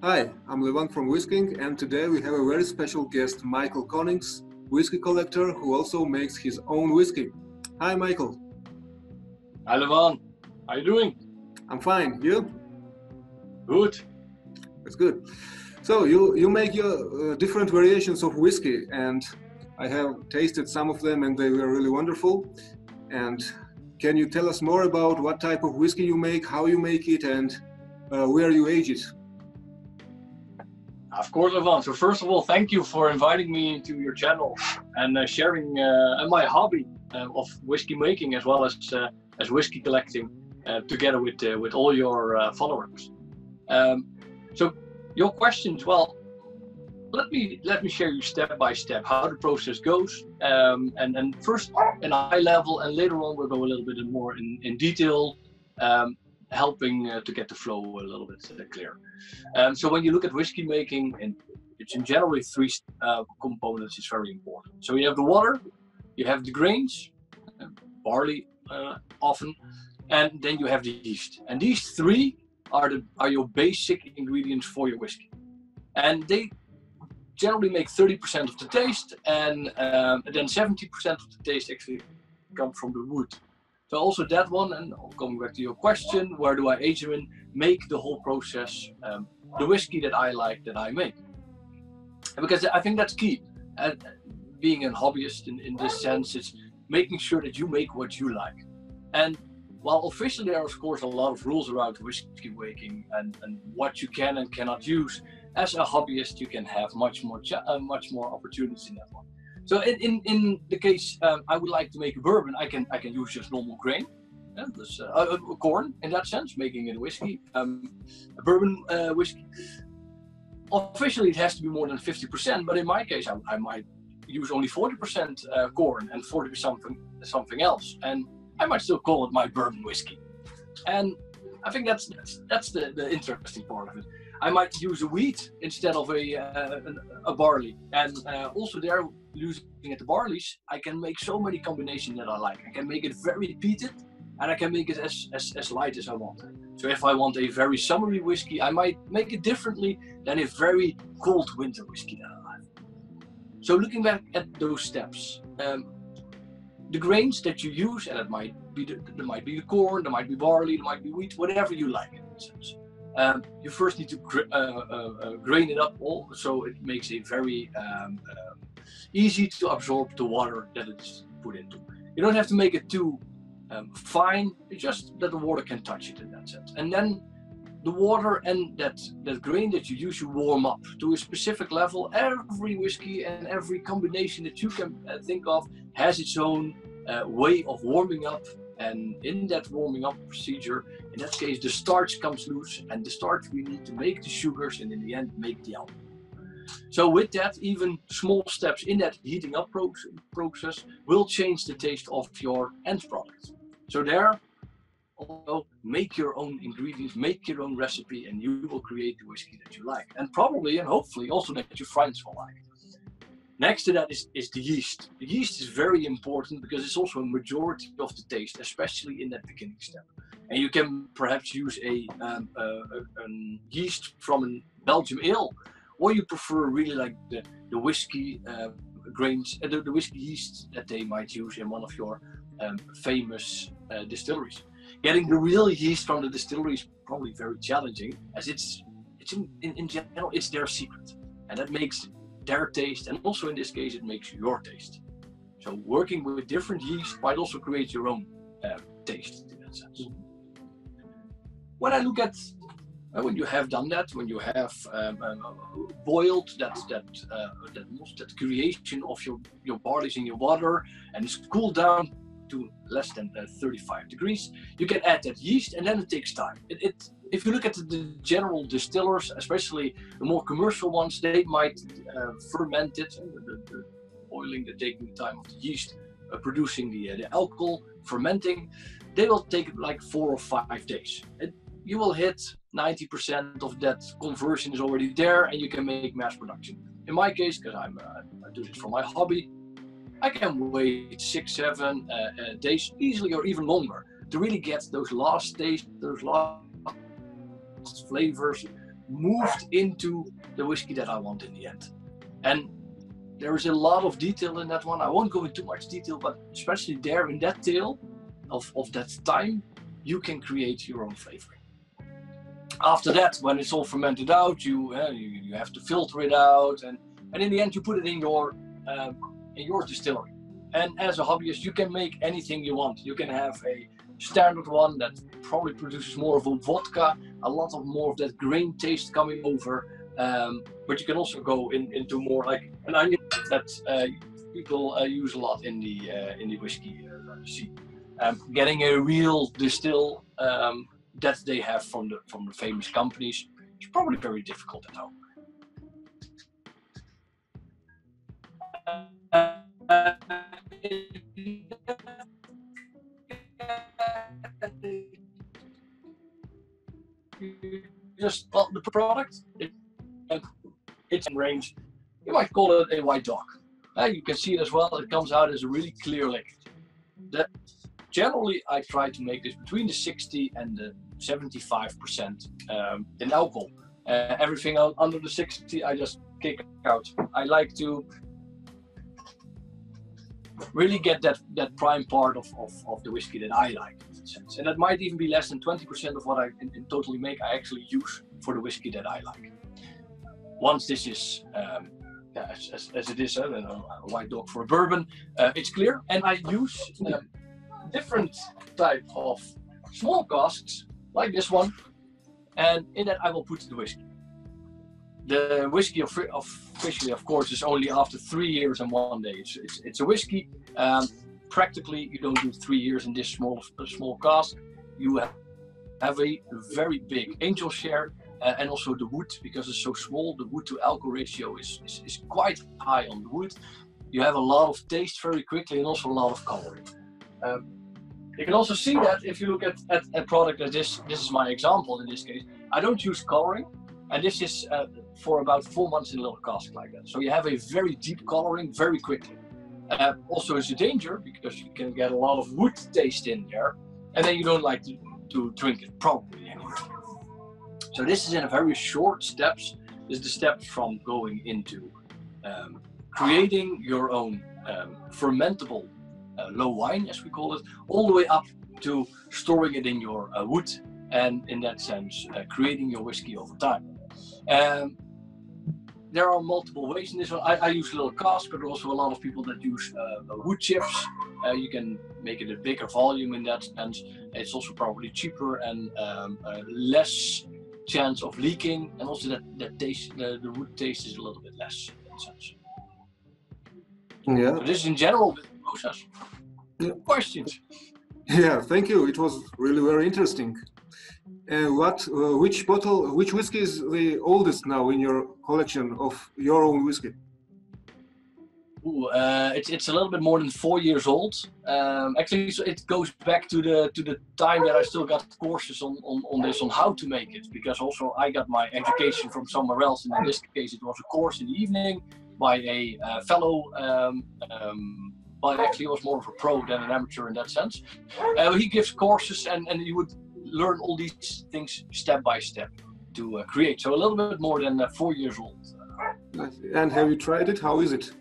Hi, I'm Levan from Whisky, and today we have a very special guest, Michael Konings, whiskey collector who also makes his own whiskey. Hi, Michael. Hi, Levan. How you doing? I'm fine. You? Good. That's good. So you make your different variations of whiskey, and I have tasted some of them, and they were really wonderful. And can you tell us more about what type of whiskey you make, how you make it, and where you age it? Of course, Levan. So first of all, thank you for inviting me into your channel and sharing my hobby of whiskey making as well as whiskey collecting together with all your followers. So your questions, well, let me share you step by step how the process goes, and first in a high level, and later on we'll go a little bit more in detail, helping to get the flow a little bit clear. So when you look at whiskey making, and it's in generally three components is very important. So you have the water, you have the grains, barley often, and then you have the yeast. And these three are your basic ingredients for your whiskey, and they generally make 30% of the taste, and then 70% of the taste actually comes from the wood. So also that one, and coming back to your question, where do I age them in, make the whole process the whiskey that I like, that I make. Because I think that's key. Being a hobbyist in this sense, it's making sure that you make what you like. And while officially there are of course a lot of rules around whiskey making and what you can and cannot use, as a hobbyist you can have much more opportunities in that one. So in the case I would like to make a bourbon, I can use just normal grain, corn in that sense, making it a whiskey, a bourbon whiskey. Officially it has to be more than 50%, but in my case I might use only 40% corn and 40 something else, and I might still call it my bourbon whiskey. And I think that's the interesting part of it. I might use a wheat instead of a barley, and also there, using at the barleys, I can make so many combinations that I like. I can make it very peated, and I can make it as light as I want. So if I want a very summery whiskey, I might make it differently than a very cold winter whiskey that I like. So looking back at those steps, the grains that you use, and there might be the corn, there might be barley, there might be wheat, whatever you like in that sense. You first need to grain it up all, so it makes it very easy to absorb the water that it's put into. You don't have to make it too fine, just that the water can touch it in that sense. And then the water and that grain that you use, you warm up to a specific level. Every whiskey and every combination that you can think of has its own way of warming up. And in that warming up procedure, in that case, the starch comes loose, and the starch we need to make the sugars, and in the end, make the alcohol. So with that, even small steps in that heating up process will change the taste of your end product. So there, also make your own ingredients, make your own recipe, and you will create the whiskey that you like, and probably and hopefully also that your friends will like. Next to that is the yeast. The yeast is very important because it's also a majority of the taste, especially in that beginning step. And you can perhaps use a yeast from a Belgian ale, or you prefer really like the whiskey grains, the whiskey yeast that they might use in one of your famous distilleries. Getting the real yeast from the distillery is probably very challenging, as it's in general it's their secret, and that makes their taste, and also in this case it makes your taste. So working with different yeast might also create your own taste in that sense. When I look at when you have done that, when you have boiled that creation of your barleys in your water, and it's cooled down to less than 35 degrees, you can add that yeast, and then it takes time. If you look at the general distillers, especially the more commercial ones, they might ferment it, the boiling, the taking the time of the yeast, producing the alcohol, fermenting. They will take like 4 or 5 days. You will hit 90% of that conversion is already there, and you can make mass production. In my case, because I do this for my hobby, I can wait 6-7 days easily, or even longer, to really get those last tastes, those last flavors moved into the whiskey that I want in the end. And there is a lot of detail in that one. I won't go into too much detail, but especially there in that tale of that time, you can create your own flavoring. After that, when it's all fermented out, you have to filter it out, and in the end you put it in your distillery. And as a hobbyist, you can make anything you want. You can have a standard one that probably produces more of a vodka, a lot of more of that grain taste coming over. But you can also go into more like an onion that people use a lot in the whiskey scene. Getting a real distill that they have from the famous companies is probably very difficult at home. Just the product, it's in range. You might call it a white dog. You can see it as well. It comes out as a really clear liquid. Generally, I try to make this between the 60 and the 75% in alcohol. Everything under the 60, I just kick out. I like to really get that prime part of the whiskey that I like, in a sense. And that might even be less than 20% of what I in totally make, I actually use for the whiskey that I like. Once this is, as it is, a white dog for a bourbon, it's clear. And I use different type of small casks, like this one. And in that I will put the whiskey. The whiskey officially, of course, is only after 3 years and 1 day. It's a whiskey. Practically, you don't do 3 years in this small cask. You have a very big angel share, and also the wood, because it's so small. The wood to alcohol ratio is quite high on the wood. You have a lot of taste very quickly, and also a lot of coloring. You can also see that if you look at a product like this. This is my example in this case. I don't use coloring. And this is for about 4 months in a little cask like that. So you have a very deep coloring very quickly. Also it's a danger because you can get a lot of wood taste in there, and then you don't like to drink it probably anymore. So this is in a very short steps. This is the steps from going into creating your own fermentable low wine, as we call it, all the way up to storing it in your wood, and in that sense creating your whiskey over time. There are multiple ways in this one. I use a little cask, but also a lot of people that use wood chips. You can make it a bigger volume in that sense. It's also probably cheaper and less chance of leaking, and also that taste, the wood taste is a little bit less in that sense. Yeah. So this is in general the process. Yeah. Questions? Yeah, thank you. It was really very interesting. Which whiskey is the oldest now in your collection of your own whiskey? Ooh, it's a little bit more than 4 years old. Actually, so it goes back to the time that I still got courses on this, on how to make it, because also I got my education from somewhere else, and in this case it was a course in the evening by a fellow. Well, actually, he was more of a pro than an amateur in that sense. He gives courses, and you would learn all these things step by step to create. So a little bit more than 4 years old. And have you tried it? How is it?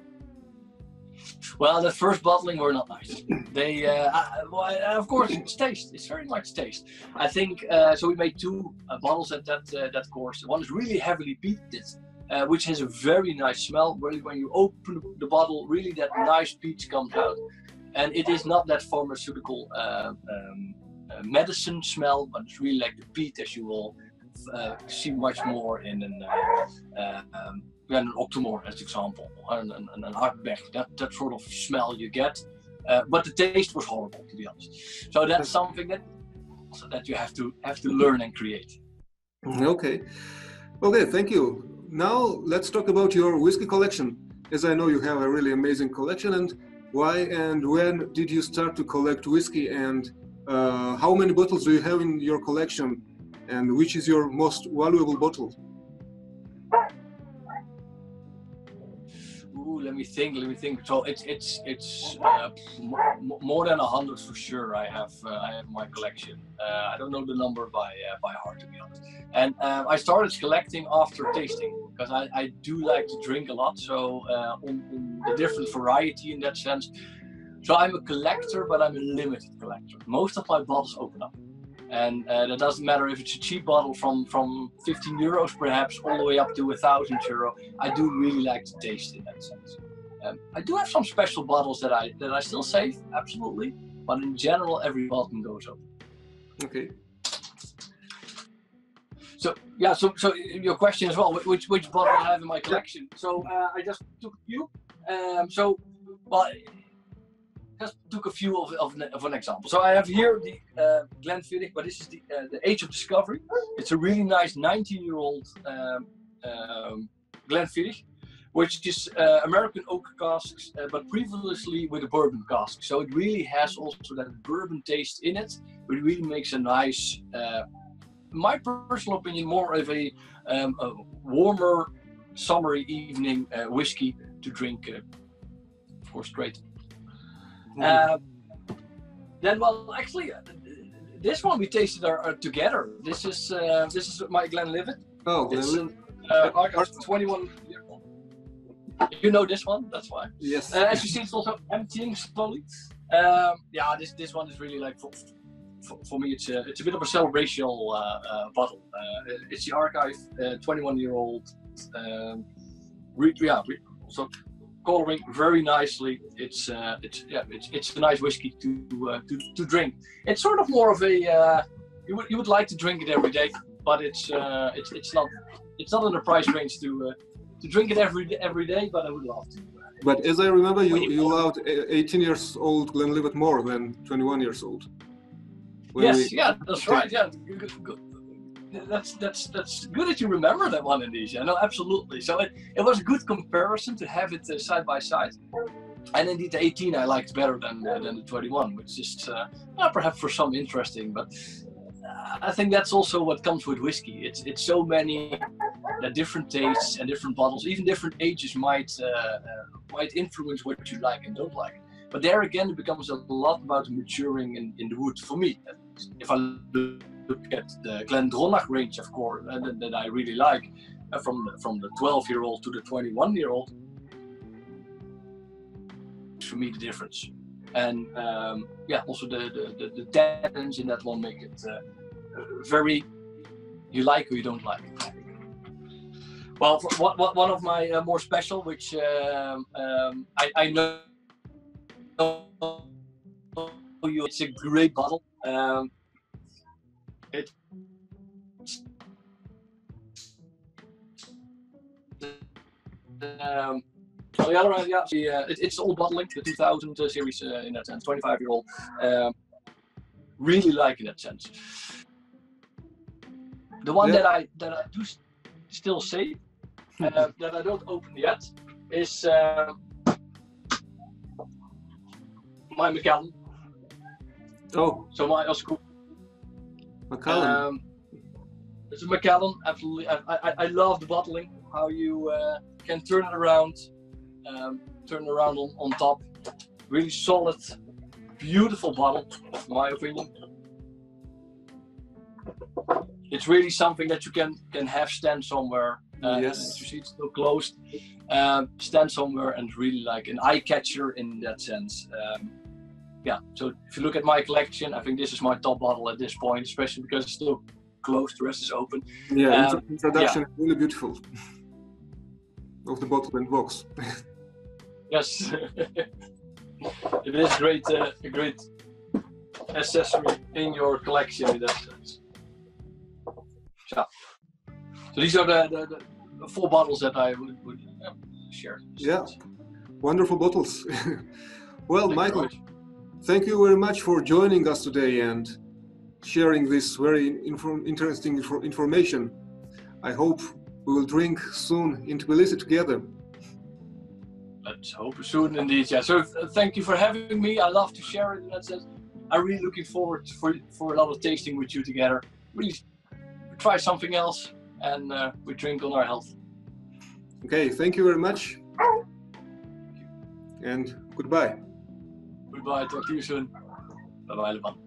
Well, the first bottling were not nice. They, of course, it's taste. It's very much taste. I think so. We made 2 bottles at that course. One is really heavily peated, which has a very nice smell. Really, when you open the bottle, really that nice peach comes out, and it is not that pharmaceutical medicine smell, but it's really like the peat, as you will see much more in an Octomore, as example, and an Akbeck, that sort of smell you get, but the taste was horrible, to be honest. So that's something that you have to learn and create. Okay, thank you. Now let's talk about your whiskey collection. As I know, you have a really amazing collection, and why and when did you start to collect whiskey, and how many bottles do you have in your collection, and which is your most valuable bottle? let me think. So it's more than 100 for sure. I have in my collection. I don't know the number by heart, to be honest. And I started collecting after tasting, because I do like to drink a lot. So on the different variety in that sense. So I'm a collector, but I'm a limited collector. Most of my bottles open up. And that doesn't matter if it's a cheap bottle from 15 euros perhaps all the way up to €1,000. I do really like to taste in that sense. I do have some special bottles that I still save, absolutely, but in general every bottle goes open. Okay. So yeah, so your question as well, which bottle I have in my collection. So I just took a few. Just took a few of an example. So I have here the Glenfiddich, but this is the Age of Discovery. It's a really nice 19-year-old Glenfiddich, which is American oak casks, but previously with a bourbon cask. So it really has also that bourbon taste in it, but it really makes a nice, my personal opinion, more of a warmer, summery evening whiskey to drink for straight. Then, well, actually, this one we tasted are together. This is my Glenlivet. Oh, Glenlivet. It's 21 years old. You know this one, that's why. Yes. As you see, it's also emptying slowly. Yeah, this one is really like for me. It's a bit of a celebrational bottle. It's the Archive 21-year-old. So coloring very nicely. It's a nice whiskey to drink. It's sort of more of a you would like to drink it every day, but it's not in the price range to drink it every day. But I would love to. But as I remember, you loved 18 years old Glenlivet more than 21 years old. Yes, that's right. Yeah, good. That's good that you remember that one, indeed. Yeah, no, absolutely. So it was a good comparison to have it side by side. And indeed, the 18 I liked better than the 21, which is perhaps for some interesting. But I think that's also what comes with whiskey. It's so many different tastes and different bottles, even different ages might influence what you like and don't like. But there again, it becomes a lot about maturing in the wood for me. If I look at the Glendronach range, of course, that I really like, from the 12-year-old to the 21-year-old, for me the difference. And also the tannins in that one make it very you like or you don't like. Well, one of my more special, which I know you, it's a great bottle. It's on the other hand, it's old bottling, the 2000 series in that sense, 25-year-old. Really like in that sense. The one that I do still save, that I don't open yet, is my Macallan. Oh. So my Oscar. Macallan. It's a Macallan, absolutely. I love the bottling, how you can turn it around on top. Really solid, beautiful bottle, in my opinion. It's really something that you can have stand somewhere. Yes. You see it's still closed. Stand somewhere and really like an eye catcher in that sense. So if you look at my collection, I think this is my top bottle at this point, especially because it's still closed, the rest is open. Yeah, introduction is really beautiful of the bottle and box. Yes, it is a great accessory in your collection in that sense. So these are the 4 bottles that I would share. Yeah, wonderful bottles. Well, Michael, thank you very much for joining us today and sharing this very interesting information. I hope we will drink soon in Tbilisi together. Let's hope soon, indeed. Yeah. So thank you for having me. I love to share it in that sense. I'm really looking forward for a lot of tasting with you together. Really try something else, and we drink on our health. Okay, thank you very much. and goodbye. Goodbye, talk to you soon. Bye bye, Levan.